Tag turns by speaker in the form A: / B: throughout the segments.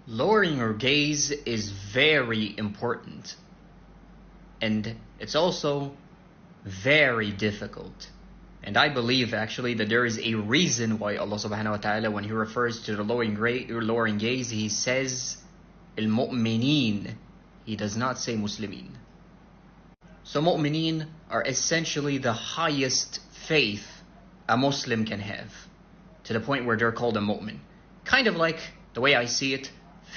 A: Lowering your gaze is very important, and it's also very difficult. And I believe actually that there is a reason why Allah subhanahu wa ta'ala, when he refers to the lowering gaze, he says al-mu'mineen. He does not say muslimin. So mu'mineen are essentially the highest faith a Muslim can have, to the point where they're called a mu'min. Kind of like the way I see it,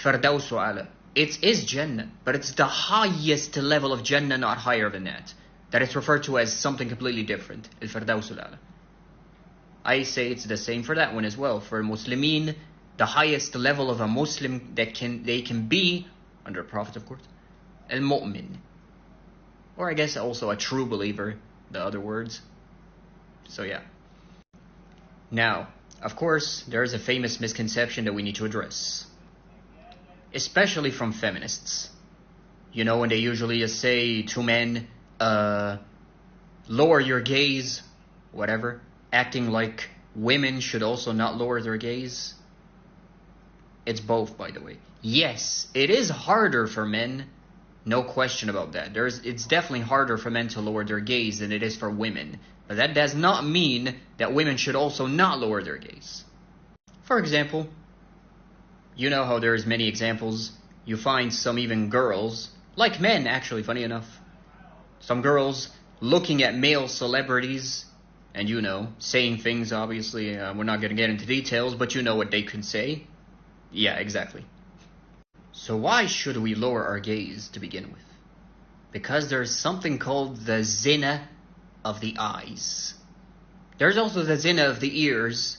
A: Firdawsu ala. It is Jannah, but it's the highest level of Jannah, not higher than that. That it's referred to as something completely different. Al-Firdawsu ala. I say it's the same for that one as well. For Muslimin, the highest level of a Muslim that they can be, under a Prophet of course, al-mu'min. Or I guess also a true believer, the other words. So yeah. Now, of course, there is a famous misconception that we need to address. Especially from feminists. You know, when they usually just say to men, lower your gaze, whatever, acting like women should also not lower their gaze. It's both, by the way. Yes, it is harder for men, no question about that. It's definitely harder for men to lower their gaze than it is for women. But that does not mean that women should also not lower their gaze. For example, you know how there's many examples. You find some even girls, like men actually, funny enough. Some girls looking at male celebrities and, you know, saying things, obviously, we're not going to get into details, but you know what they can say. Yeah, exactly. So why should we lower our gaze to begin with? Because there's something called the zina of the eyes. There's also the zina of the ears,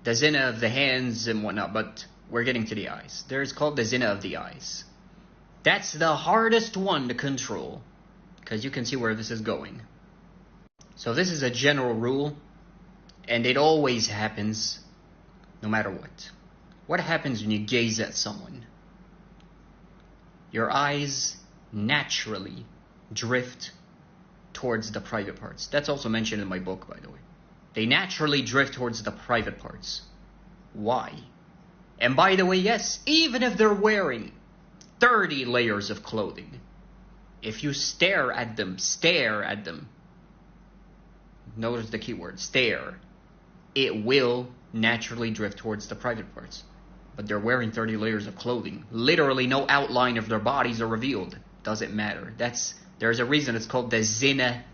A: the zina of the hands and whatnot, but we're getting to the eyes. There's called the zina of the eyes. That's the hardest one to control, because you can see where this is going. So this is a general rule, and it always happens, no matter what. What happens when you gaze at someone? Your eyes naturally drift towards the private parts. That's also mentioned in my book, by the way. They naturally drift towards the private parts. Why? And by the way, yes, even if they're wearing 30 layers of clothing, if you stare at them, notice the key word, stare, it will naturally drift towards the private parts. But they're wearing 30 layers of clothing. Literally no outline of their bodies are revealed. Doesn't matter. There's a reason it's called the zina,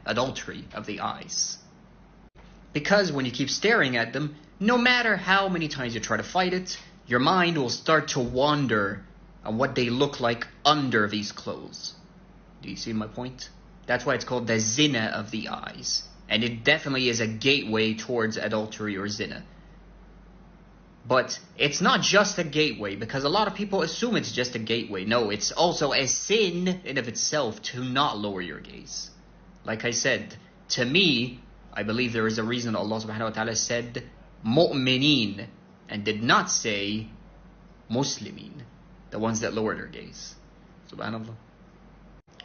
A: adultery of the eyes. Because when you keep staring at them, no matter how many times you try to fight it, your mind will start to wander on what they look like under these clothes. Do you see my point? That's why it's called the zina of the eyes. And it definitely is a gateway towards adultery or zina. But it's not just a gateway, because a lot of people assume it's just a gateway. No, it's also a sin in of itself to not lower your gaze. Like I said, to me, I believe there is a reason Allah subhanahu wa ta'ala said mu'mineen and did not say muslimin, the ones that lower their gaze. Subhanallah.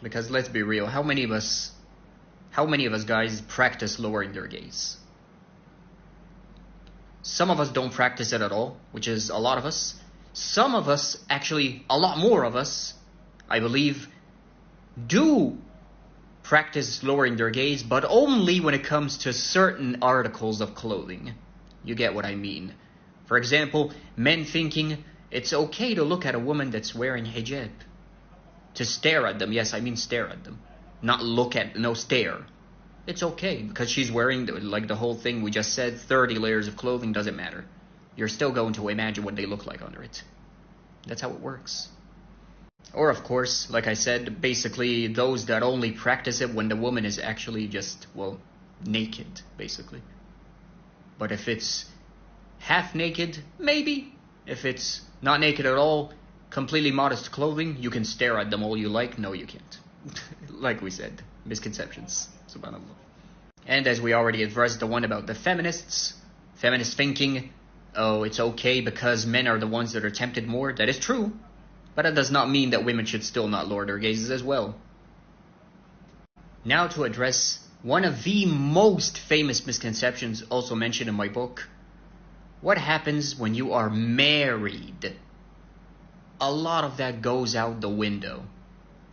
A: Because let's be real, how many of us guys practice lowering their gaze? Some of us don't practice it at all, which is a lot of us. Some of us, actually a lot more of us, I believe, do practice lowering their gaze, but only when it comes to certain articles of clothing. You get what I mean. For example, men thinking it's okay to look at a woman that's wearing hijab. To stare at them. Yes, I mean stare at them. Not look at, no, stare. It's okay, because she's wearing, like the whole thing we just said, 30 layers of clothing, doesn't matter. You're still going to imagine what they look like under it. That's how it works. Or of course, like I said, basically those that only practice it when the woman is actually just, well, naked, basically. But if it's half naked, maybe. If it's not naked at all, completely modest clothing, you can stare at them all you like. No, you can't. Like we said, misconceptions. Subhanallah. And as we already addressed the one about the feminists thinking, oh, it's okay because men are the ones that are tempted more. That is true. But that does not mean that women should still not lower their gazes as well. Now to address one of the most famous misconceptions also mentioned in my book. What happens when you are married a lot of that goes out the window.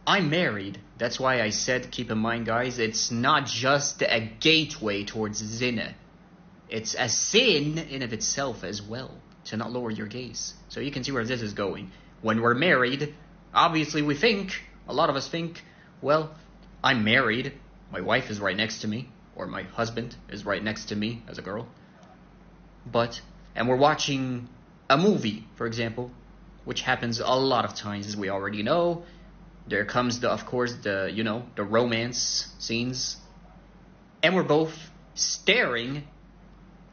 A: I'm married. That's why I said, keep in mind, guys, it's not just a gateway towards zina. It's a sin in of itself as well, to not lower your gaze. So you can see where this is going. When we're married, obviously a lot of us think, well, I'm married, my wife is right next to me, or my husband is right next to me as a girl. And we're watching a movie, for example, which happens a lot of times, as we already know. There comes the romance scenes. And we're both staring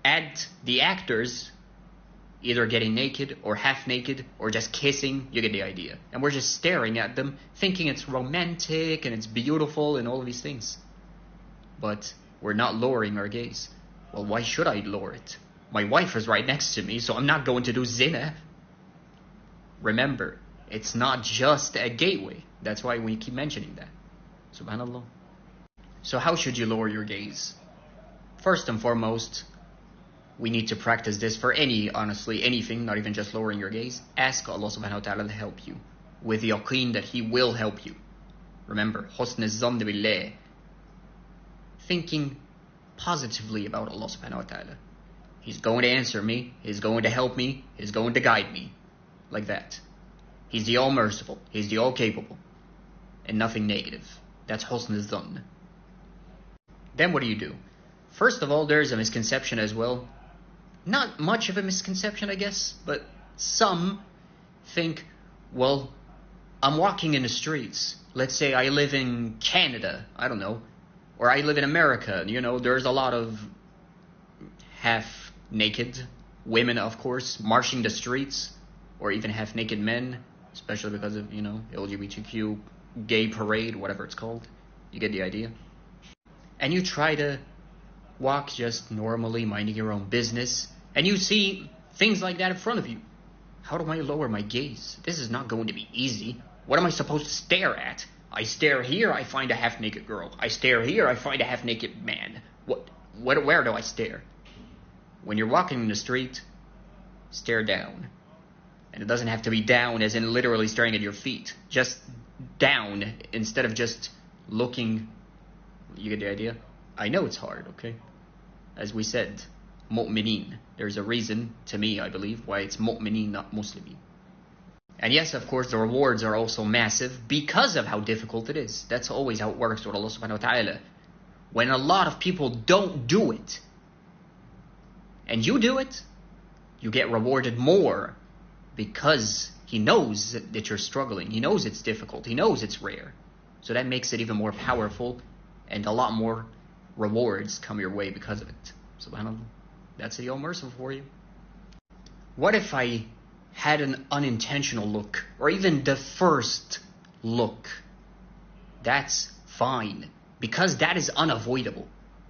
A: at the actors, either getting naked or half naked or just kissing. You get the idea. And we're just staring at them, thinking it's romantic and it's beautiful and all of these things. But we're not lowering our gaze. Well, why should I lower it? My wife is right next to me, so I'm not going to do zina. Remember, it's not just a gateway. That's why we keep mentioning that. Subhanallah. So how should you lower your gaze? First and foremost, we need to practice this for anything, not even just lowering your gaze. Ask Allah subhanahu wa ta'ala to help you, with the yaqeen that He will help you. Remember, husn az-zann billah. Thinking positively about Allah subhanahu wa ta'ala. He's going to answer me, He's going to help me, He's going to guide me. Like that. He's the all-merciful, He's the all-capable. And nothing negative. That's husn az-zann. Then what do? First of all, there's a misconception as well. Not much of a misconception, I guess, but some think, well, I'm walking in the streets. Let's say I live in Canada, I don't know, or I live in America. There's a lot of half-naked women, of course, marching the streets, or even half-naked men, especially because of, LGBTQ gay parade, whatever it's called. You get the idea? And you try to walk just normally, minding your own business, and you see things like that in front of you. How do I lower my gaze? This is not going to be easy. What am I supposed to stare at? I stare here, I find a half-naked girl. I stare here, I find a half-naked man. Where do I stare? When you're walking in the street, stare down. And it doesn't have to be down as in literally staring at your feet. Just down instead of just looking. You get the idea? I know it's hard, okay? As we said, mu'mineen. There's a reason, to me, I believe, why it's mu'mineen, not muslimin. And yes, of course, the rewards are also massive because of how difficult it is. That's always how it works with Allah subhanahu wa ta'ala. When a lot of people don't do it, and you do it, you get rewarded more because He knows that you're struggling. He knows it's difficult. He knows it's rare. So that makes it even more powerful, and a lot more rewards come your way because of it. Subhanallah. That's the all-merciful for you. What if I had an unintentional look, or even the first look? That's fine, because that is unavoidable.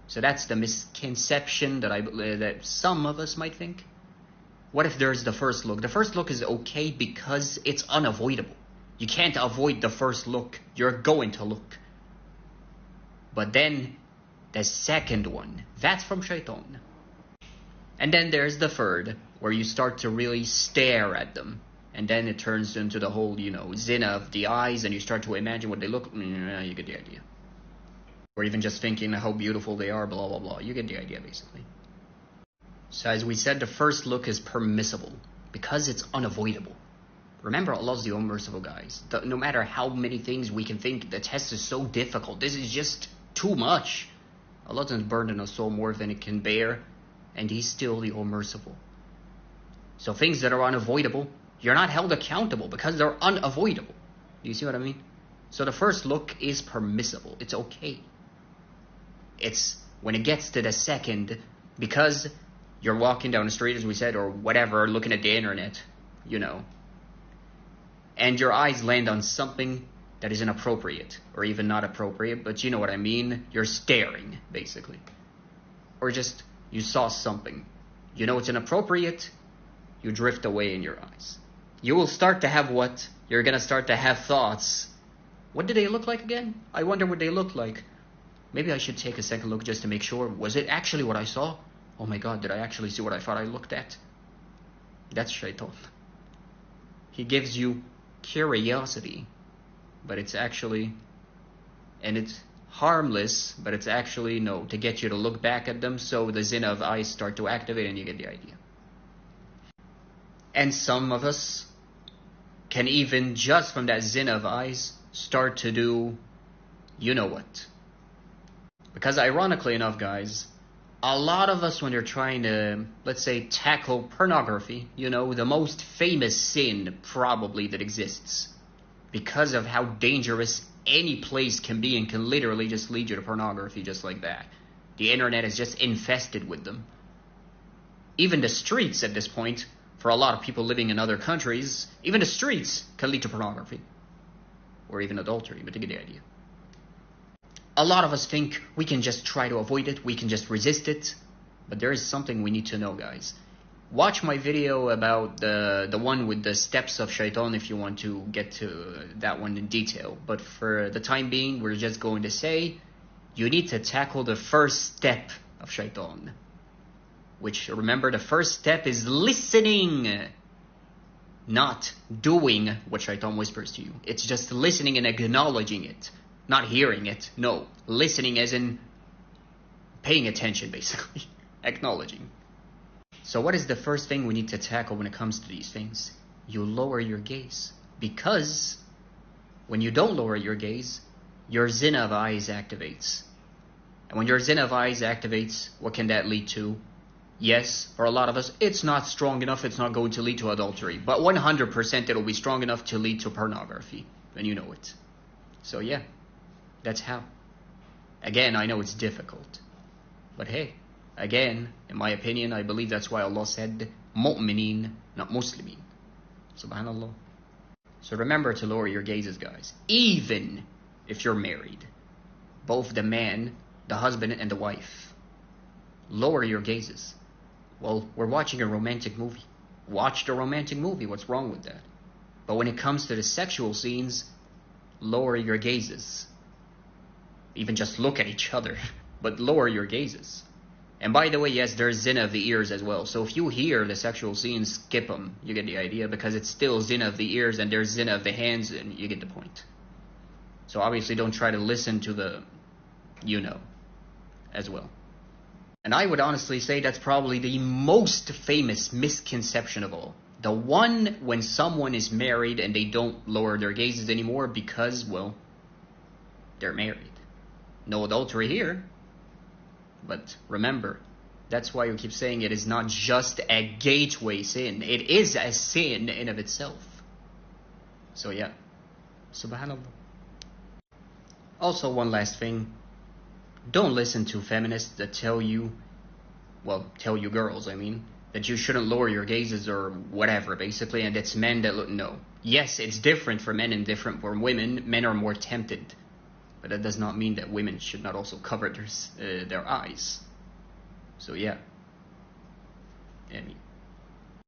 A: So that's the misconception that some of us might think. What if there's the first look? The first look is okay because it's unavoidable. You can't avoid the first look. You're going to look. But then the second one, that's from shaitan. And then there's the third, where you start to really stare at them. And then it turns into the whole, zina of the eyes, and you start to imagine what they look. You get the idea. Or even just thinking how beautiful they are, blah, blah, blah. You get the idea, basically. So as we said, the first look is permissible because it's unavoidable. Remember, Allah's the all-merciful, guys. No matter how many things we can think, the test is so difficult. This is just too much. Allah doesn't burden us so more than it can bear, and He's still the all-merciful. So things that are unavoidable, you're not held accountable because they're unavoidable. Do you see what I mean? So the first look is permissible. It's okay. It's when it gets to the second, because you're walking down the street, as we said, or whatever, looking at the internet, and your eyes land on something that is inappropriate, or even not appropriate, but you know what I mean. You're staring, basically. Or just, you saw something. It's inappropriate, you drift away in your eyes. You will start to have what? You're going to start to have thoughts. What did they look like again? I wonder what they look like. Maybe I should take a second look just to make sure. Was it actually what I saw? Oh my God, did I actually see what I thought I looked at? That's shaitan. He gives you curiosity, but it's actually, and it's harmless, but it's actually, no, to get you to look back at them, so the zina of eyes start to activate and you get the idea. And some of us can even, just from that zina of eyes, start to do, you know what. Because ironically enough, guys, a lot of us, when they're trying to, let's say, tackle pornography, you know, the most famous sin probably that exists, because of how dangerous any place can be and can literally just lead you to pornography just like that. The internet is just infested with them. Even the streets at this point, for a lot of people living in other countries, even the streets can lead to pornography. Or even adultery, but you get the idea. A lot of us think we can just try to avoid it, we can just resist it, but there is something we need to know, guys. Watch my video about the one with the steps of shaitan if you want to get to that one in detail. But for the time being, we're just going to say, you need to tackle the first step of shaitan. Which, remember, the first step is listening, not doing what shaitan whispers to you. It's just listening and acknowledging it. Not hearing it, no. Listening as in paying attention, basically. Acknowledging. So what is the first thing we need to tackle when it comes to these things? You lower your gaze. Because when you don't lower your gaze, your zina of eyes activates. And when your zina of eyes activates, what can that lead to? Yes, for a lot of us, it's not strong enough, it's not going to lead to adultery. But 100% it'll be strong enough to lead to pornography. And you know it. So yeah. That's how. Again, I know it's difficult. But hey, again, in my opinion, I believe that's why Allah said mu'mineen, not muslimin. Subhanallah. So remember to lower your gazes, guys. Even if you're married. Both the man, the husband, and the wife. Lower your gazes. Well, we're watching a romantic movie. Watch the romantic movie. What's wrong with that? But when it comes to the sexual scenes, lower your gazes. Even just look at each other, but lower your gazes. And by the way, yes, there's zina of the ears as well. So if you hear the sexual scenes, skip them. You get the idea, because it's still zina of the ears and there's zina of the hands, and you get the point. So obviously don't try to listen to the, you know, as well. And I would honestly say that's probably the most famous misconception of all. The one when someone is married and they don't lower their gazes anymore because, well, they're married. No adultery here. But remember, that's why we keep saying it is not just a gateway sin. It is a sin in of itself. So yeah. Subhanallah. Also, one last thing. Don't listen to feminists that tell you, well, tell you girls, I mean, that you shouldn't lower your gazes or whatever, basically, and it's men that look, no. Yes, it's different for men and different for women. Men are more tempted. But that does not mean that women should not also cover their eyes. So yeah.